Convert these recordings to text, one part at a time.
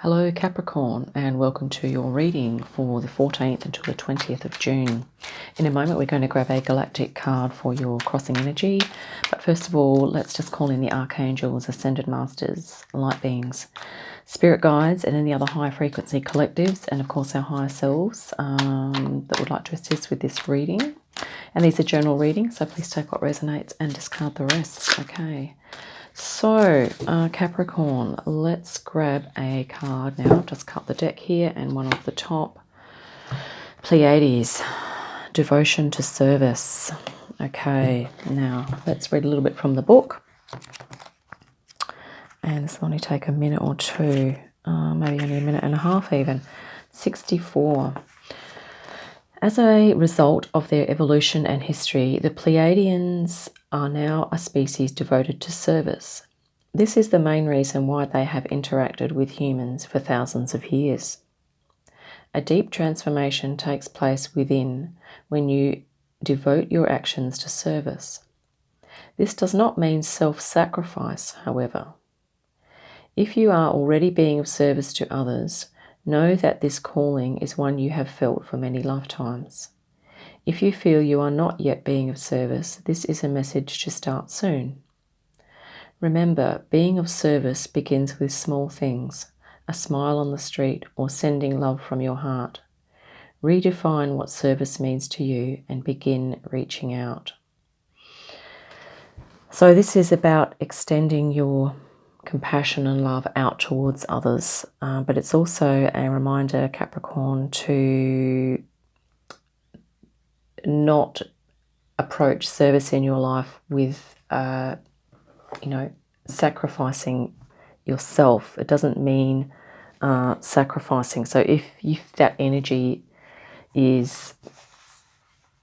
Hello Capricorn, and welcome to your reading for the 14th until the 20th of June. In a moment we're going to grab a galactic card for your crossing energy, but first of all let's just call in the archangels, ascended masters, light beings, spirit guides and any other high frequency collectives, and of course our higher selves that would like to assist with this reading. And these are general readings, so please take what resonates and discard the rest. Okay. So, Capricorn, let's grab a card now. I've just cut the deck here and one off the top. Pleiades, devotion to service. Okay, now let's read a little bit from the book. And this will only take a minute or two, maybe only a minute and a half even. 64. As a result of their evolution and history, the Pleiadians are now a species devoted to service. This is the main reason why they have interacted with humans for thousands of years. A deep transformation takes place within when you devote your actions to service. This does not mean self-sacrifice, however. If you are already being of service to others, know that this calling is one you have felt for many lifetimes. If you feel you are not yet being of service, this is a message to start soon. Remember, being of service begins with small things, a smile on the street or sending love from your heart. Redefine what service means to you and begin reaching out. So this is about extending your compassion and love out towards others, but it's also a reminder, Capricorn, to not approach service in your life with sacrificing yourself. It doesn't mean sacrificing. So if that energy is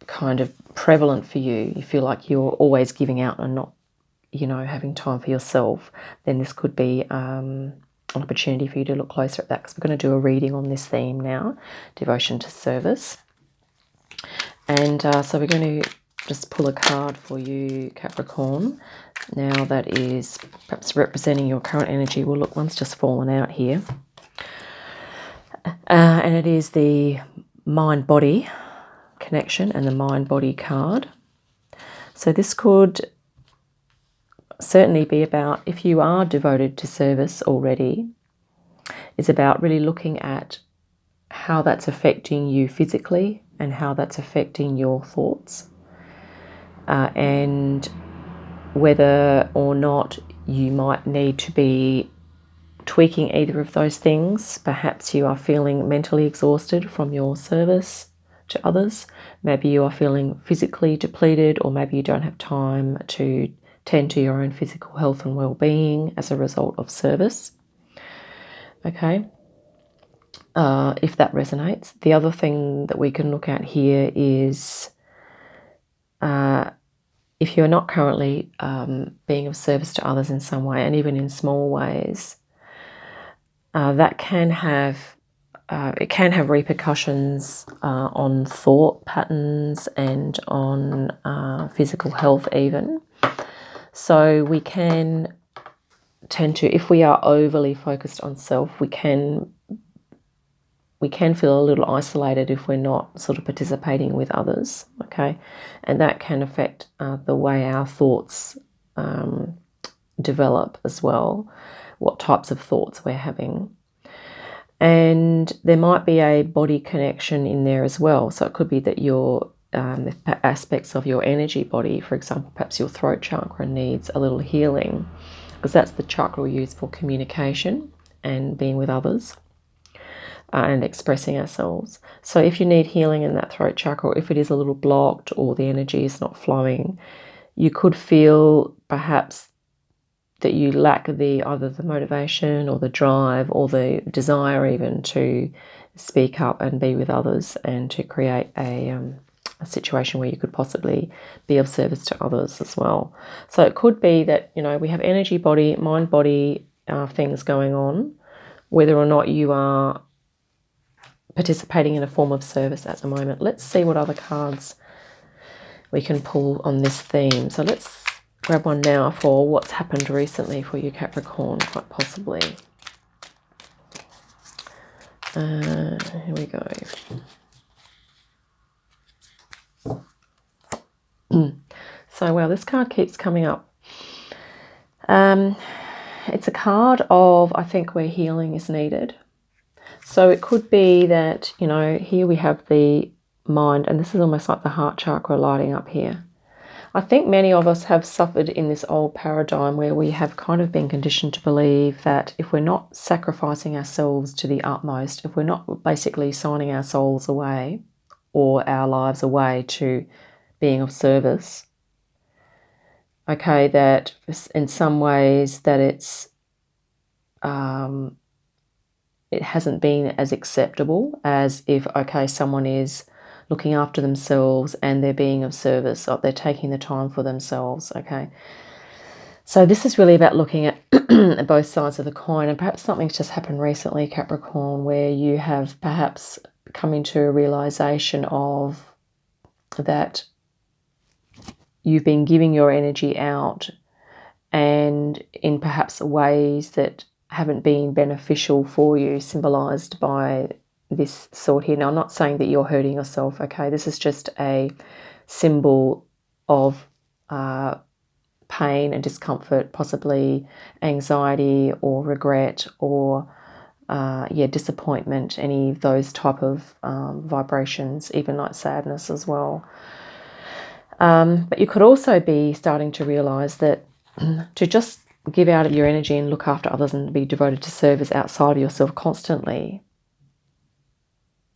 kind of prevalent for you, you feel like you're always giving out and not having time for yourself, then this could be an opportunity for you to look closer at that, because we're going to do a reading on this theme now, devotion to service. And so we're going to just pull a card for you, Capricorn. Now that is perhaps representing your current energy. Well, look, one's just fallen out here. And it is the mind-body connection and the mind-body card. So this could certainly be about, if you are devoted to service already, is about really looking at how that's affecting you physically and how that's affecting your thoughts, and whether or not you might need to be tweaking either of those things. Perhaps you are feeling mentally exhausted from your service to others. Maybe you are feeling physically depleted, or maybe you don't have time to tend to your own physical health and well-being as a result of service. Okay. If that resonates. The other thing that we can look at here is if you're not currently being of service to others in some way, and even in small ways, that can have repercussions on thought patterns and on physical health even. So we can tend to, if we are overly focused on self, we can feel a little isolated if we're not sort of participating with others, okay? And that can affect the way our thoughts develop as well, what types of thoughts we're having. And there might be a body connection in there as well. So it could be that your aspects of your energy body, for example, perhaps your throat chakra needs a little healing, because that's the chakra we use for communication and being with others. And expressing ourselves. So if you need healing in that throat chakra, or if it is a little blocked or the energy is not flowing, you could feel perhaps that you lack either the motivation or the drive or the desire even to speak up and be with others and to create a situation where you could possibly be of service to others as well. So it could be that, we have energy body, mind body things going on, whether or not you are participating in a form of service at the moment. Let's see what other cards we can pull on this theme. So let's grab one now for what's happened recently for you, Capricorn, quite possibly. Here we go. So, wow, this card keeps coming up. It's a card of, I think, where healing is needed. So it could be that, you know, here we have the mind, and this is almost like the heart chakra lighting up here. I think many of us have suffered in this old paradigm where we have kind of been conditioned to believe that if we're not sacrificing ourselves to the utmost, if we're not basically signing our souls away or our lives away to being of service, okay, that in some ways that it hasn't been as acceptable as if, okay, someone is looking after themselves and they're being of service, or they're taking the time for themselves, okay? So this is really about looking at both sides of the coin, and perhaps something's just happened recently, Capricorn, where you have perhaps come into a realization of that you've been giving your energy out and in perhaps ways that haven't been beneficial for you, symbolized by this sword here. Now, I'm not saying that you're hurting yourself, okay? This is just a symbol of pain and discomfort, possibly anxiety or regret or disappointment, any of those type of vibrations, even like sadness as well. But you could also be starting to realize that to just give out of your energy and look after others and be devoted to service outside of yourself constantly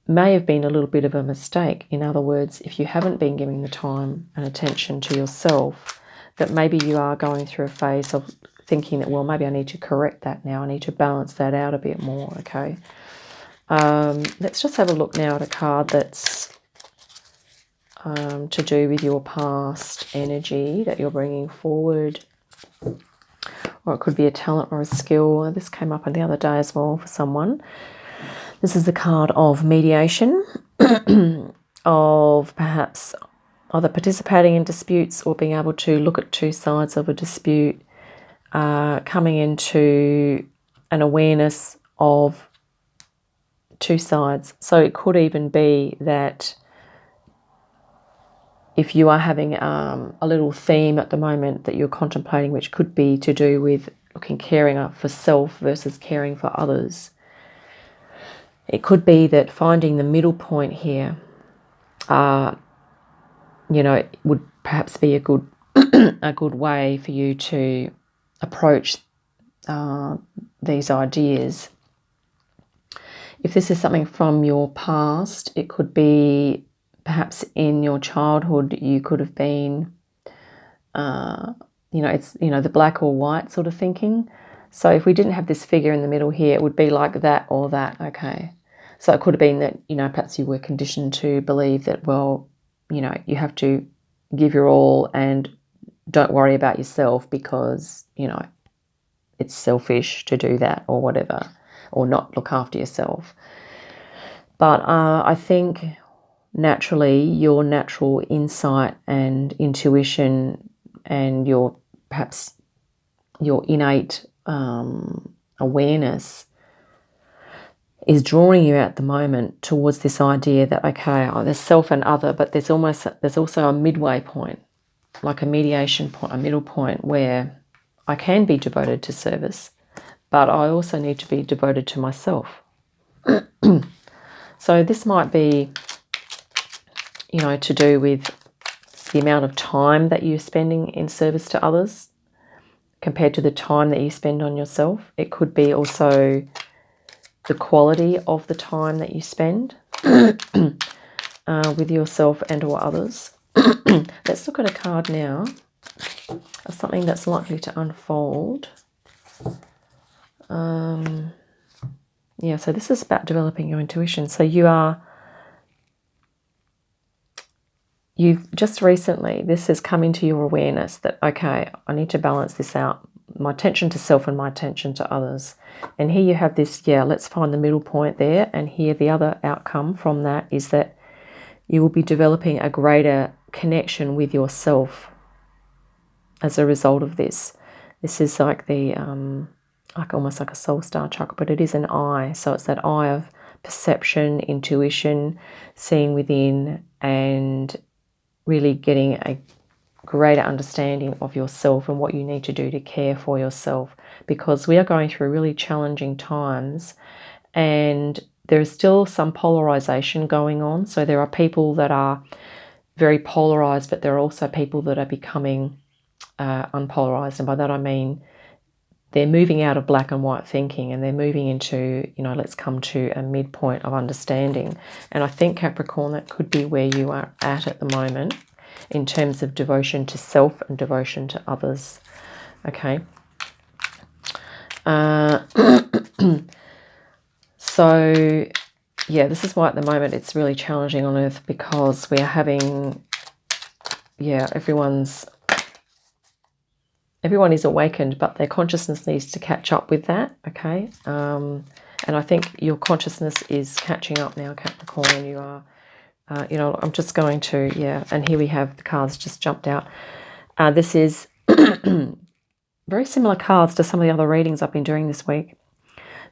may have been a little bit of a mistake. In other words, if you haven't been giving the time and attention to yourself, that maybe you are going through a phase of thinking that, well, maybe I need to correct that now. I need to balance that out a bit more, okay? Let's just have a look now at a card that's to do with your past energy that you're bringing forward. Or it could be a talent or a skill. This came up the other day as well for someone. This is a card of mediation, of perhaps either participating in disputes or being able to look at two sides of a dispute, coming into an awareness of two sides. So it could even be that if you are having a little theme at the moment that you're contemplating, which could be to do with caring for self versus caring for others, it could be that finding the middle point here, it would perhaps be a good a good way for you to approach these ideas. If this is something from your past, it could be perhaps in your childhood you could have been, the black or white sort of thinking. So if we didn't have this figure in the middle here, it would be like that or that, okay? So it could have been that, perhaps you were conditioned to believe that, well, you have to give your all and don't worry about yourself because, it's selfish to do that or whatever, or not look after yourself. But I think naturally your natural insight and intuition and your innate awareness is drawing you at the moment towards this idea that, okay, there's self and other, but there's also a midway point, like a mediation point, a middle point where I can be devoted to service, but I also need to be devoted to myself. So this might be, to do with the amount of time that you're spending in service to others compared to the time that you spend on yourself. It could be also the quality of the time that you spend with yourself and or others. Let's look at a card now of something that's likely to unfold. So this is about developing your intuition. So you've just recently, this has come into your awareness that, okay, I need to balance this out, my attention to self and my attention to others. And here you have this, let's find the middle point there. And here the other outcome from that is that you will be developing a greater connection with yourself as a result of this. This is like the, almost like a soul star chakra, but it is an eye. So it's that eye of perception, intuition, seeing within, and really getting a greater understanding of yourself and what you need to do to care for yourself, because we are going through really challenging times and there is still some polarization going on. So there are people that are very polarized, but there are also people that are becoming unpolarized. And by that I mean they're moving out of black and white thinking and they're moving into, let's come to a midpoint of understanding. And I think, Capricorn, that could be where you are at the moment in terms of devotion to self and devotion to others. Okay. So, yeah, this is why at the moment it's really challenging on Earth, because we are having, everyone is awakened, but their consciousness needs to catch up with that, okay? And I think your consciousness is catching up now, Capricorn, and you are, I'm just going to, and here we have the cards just jumped out. This is very similar cards to some of the other readings I've been doing this week.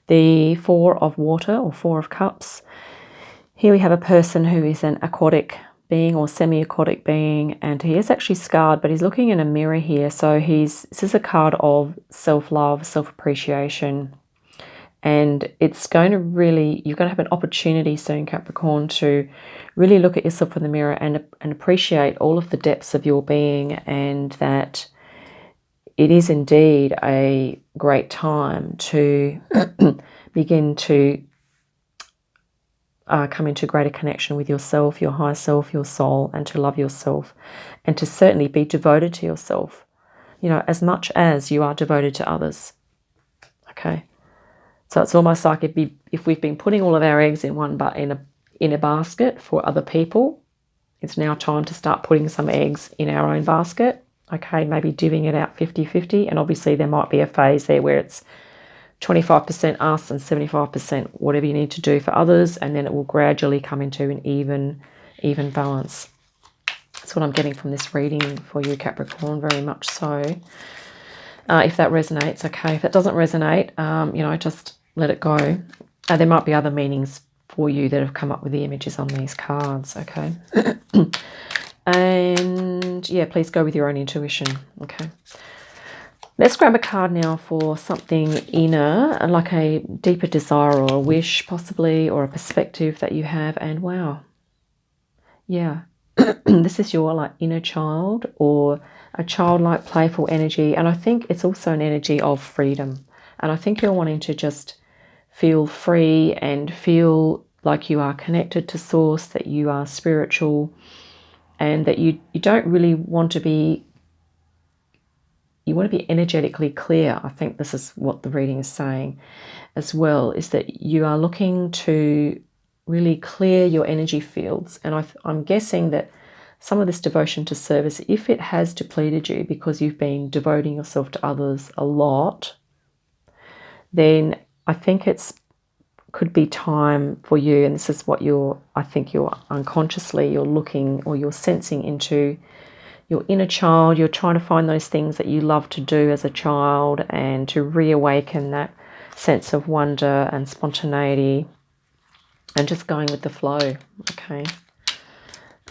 The Four of Water, or Four of Cups. Here we have a person who is an aquatic being or semi-aquatic being, and he is actually scarred, but he's looking in a mirror here. So this is a card of self-love, self-appreciation, and it's going to really, you're going to have an opportunity soon, Capricorn, to really look at yourself in the mirror and appreciate all of the depths of your being, and that it is indeed a great time to begin to come into greater connection with yourself, your higher self, your soul, and to love yourself, and to certainly be devoted to yourself, as much as you are devoted to others. Okay, so it's almost like if we've been putting all of our eggs in a basket for other people, it's now time to start putting some eggs in our own basket. Okay, maybe divvying it out 50-50, and obviously there might be a phase there where it's 25% us and 75% whatever you need to do for others, and then it will gradually come into an even balance. That's what I'm getting from this reading for you, Capricorn, very much so. If that resonates, okay. If that doesn't resonate, just let it go. There might be other meanings for you that have come up with the images on these cards, okay. And yeah, please go with your own intuition, okay. Let's grab a card now for something inner, like a deeper desire or a wish possibly, or a perspective that you have. And wow, yeah, this is your inner child or a childlike playful energy. And I think it's also an energy of freedom. And I think you're wanting to just feel free and feel like you are connected to source, that you are spiritual, and that you don't really want to be, you want to be energetically clear. I think this is what the reading is saying as well, is that you are looking to really clear your energy fields. And I'm guessing that some of this devotion to service, if it has depleted you because you've been devoting yourself to others a lot, then I think could be time for you, and this is what I think you're unconsciously, you're looking or you're sensing into your inner child. You're trying to find those things that you love to do as a child and to reawaken that sense of wonder and spontaneity and just going with the flow, okay?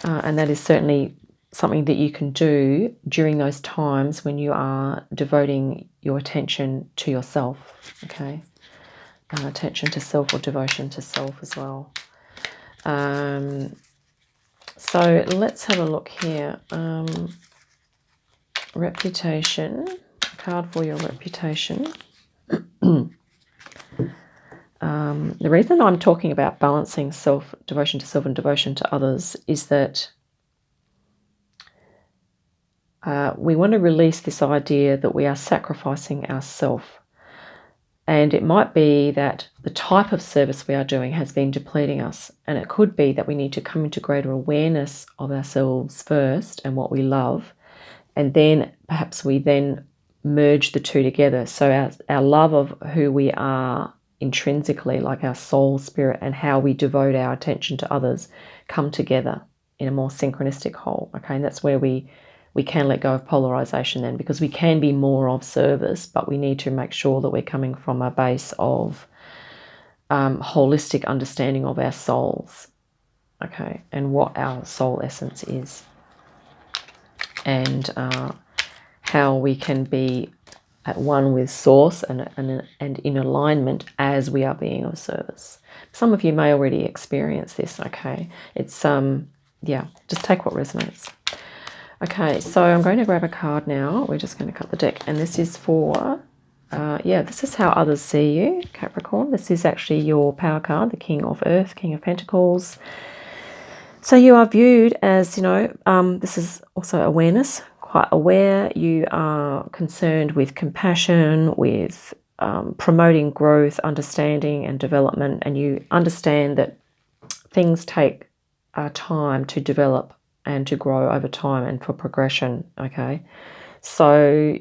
And that is certainly something that you can do during those times when you are devoting your attention to yourself, okay? Attention to self or devotion to self as well. So let's have a look here. Reputation, card for your reputation. The reason I'm talking about balancing devotion to self and devotion to others is that we want to release this idea that we are sacrificing ourselves. And it might be that the type of service we are doing has been depleting us. And it could be that we need to come into greater awareness of ourselves first and what we love. And then perhaps we then merge the two together. So our love of who we are intrinsically, like our soul, spirit, and how we devote our attention to others come together in a more synchronistic whole. Okay, and that's where we can let go of polarization then, because we can be more of service, but we need to make sure that we're coming from a base of holistic understanding of our souls, okay, and what our soul essence is, and how we can be at one with source and in alignment as we are being of service. Some of you may already experience this, okay? It's yeah, just take what resonates. Okay, so I'm going to grab a card now. We're just going to cut the deck, and this is for yeah, this is how others see you, Capricorn. This is actually your power card, the King of Earth, King of Pentacles. So you are viewed as, you know, this is also awareness, quite aware. You are concerned with compassion, with promoting growth, understanding and development, and you understand that things take time to develop and to grow over time and for progression, okay? So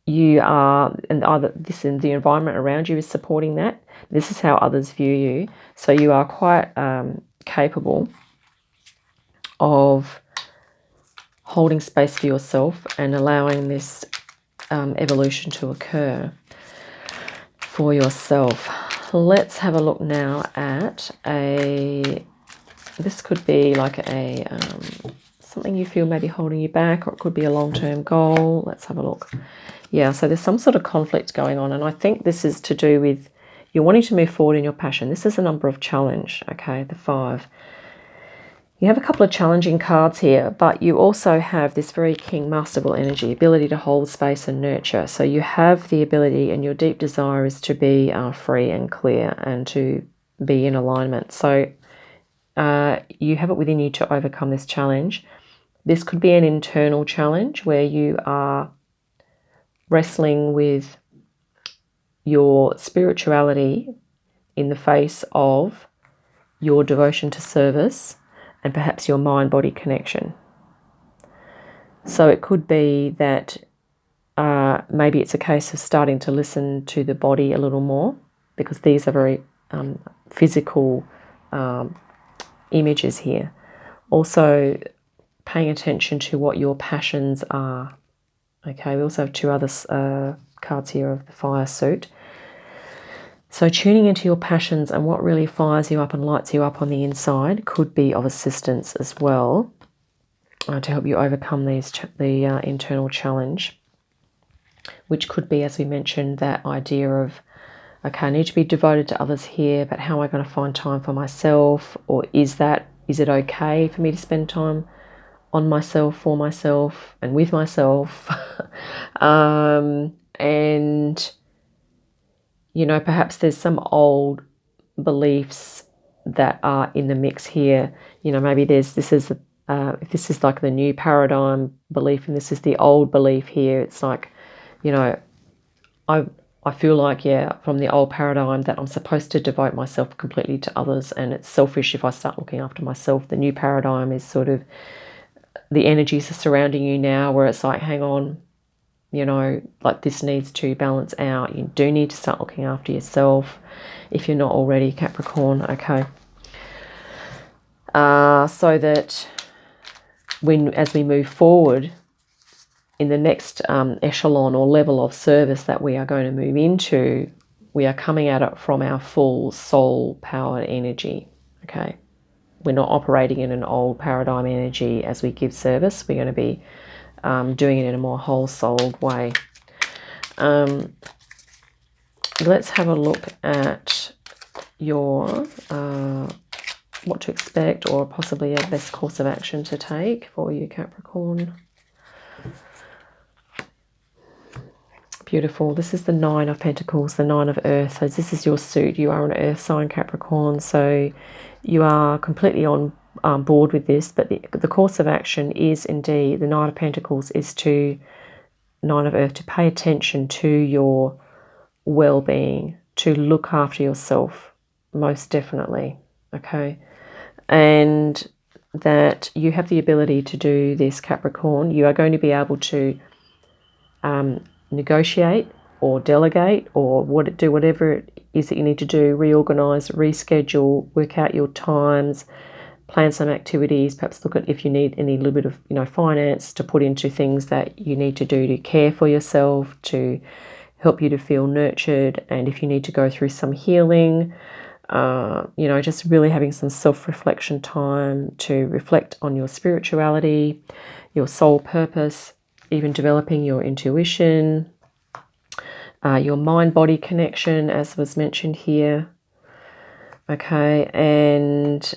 you are, and either this in the environment around you is supporting that. This is how others view you. So you are quite capable of holding space for yourself and allowing this evolution to occur for yourself. Let's have a look now at this could be like a something you feel maybe holding you back, or it could be a long-term goal. Let's have a look. Yeah, so there's some sort of conflict going on, and I think this is to do with you're wanting to move forward in your passion. This is a number of challenge, okay, the 5. You have a couple of challenging cards here, but you also have this very King Masterful energy, ability to hold space and nurture. So you have the ability, and your deep desire is to be free and clear and to be in alignment. So you have it within you to overcome this challenge. This could be an internal challenge where you are wrestling with your spirituality in the face of your devotion to service and perhaps your mind-body connection. So it could be that maybe it's a case of starting to listen to the body a little more, because these are very physical images here. Also paying attention to what your passions are. Okay, we also have 2 other cards here of the fire suit. So tuning into your passions and what really fires you up and lights you up on the inside could be of assistance as well to help you overcome the internal challenge, which could be, as we mentioned, that idea of, okay, I need to be devoted to others here, but how am I going to find time for myself? Or is it okay for me to spend time on myself, for myself, and with myself? And, you know, perhaps there's some old beliefs that are in the mix here. You know, maybe if this is like the new paradigm belief and this is the old belief here. It's like, you know, I feel like, yeah, from the old paradigm that I'm supposed to devote myself completely to others, and it's selfish if I start looking after myself. The new paradigm is sort of the energies are surrounding you now where it's like, hang on, you know, like this needs to balance out. You do need to start looking after yourself if you're not already, Capricorn, okay? So that as we move forward in the next echelon or level of service that we are going to move into, we are coming at it from our full soul-powered energy, okay? We're not operating in an old paradigm energy as we give service. We're going to be doing it in a more whole-souled way. Let's have a look at your what to expect, or possibly a best course of action to take for you, Capricorn. Beautiful. This is the 9 of Pentacles, the 9 of Earth. So this is your suit. You are an Earth sign, Capricorn. So you are completely on board with this. But the course of action is indeed, the 9 of Pentacles is to 9 of Earth, to pay attention to your well-being, to look after yourself, most definitely. Okay. And that you have the ability to do this, Capricorn. You are going to be able to negotiate or delegate or do whatever it is that you need to do, reorganize, reschedule, work out your times, plan some activities, perhaps look at if you need any little bit of, you know, finance to put into things that you need to do to care for yourself, to help you to feel nurtured. And if you need to go through some healing, you know, just really having some self-reflection time to reflect on your spirituality, your soul purpose, even developing your intuition, your mind-body connection, as was mentioned here. Okay, and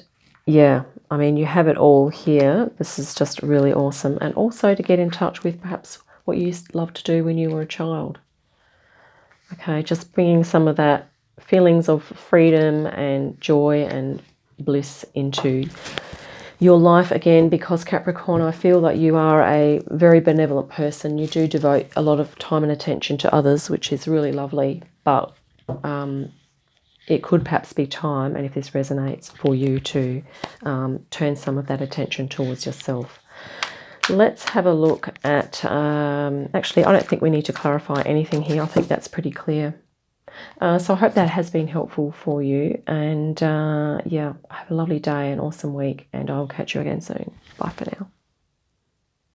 yeah, I mean, you have it all here. This is just really awesome. And also to get in touch with perhaps what you used to love to do when you were a child. Okay, just bringing some of that feelings of freedom and joy and bliss into your life again, because Capricorn, I feel that you are a very benevolent person. You do devote a lot of time and attention to others, which is really lovely, but it could perhaps be time, and if this resonates, for you to turn some of that attention towards yourself. Let's have a look at, actually, I don't think we need to clarify anything here. I think that's pretty clear. So I hope that has been helpful for you. And yeah, have a lovely day, an awesome week, and I'll catch you again soon. Bye for now.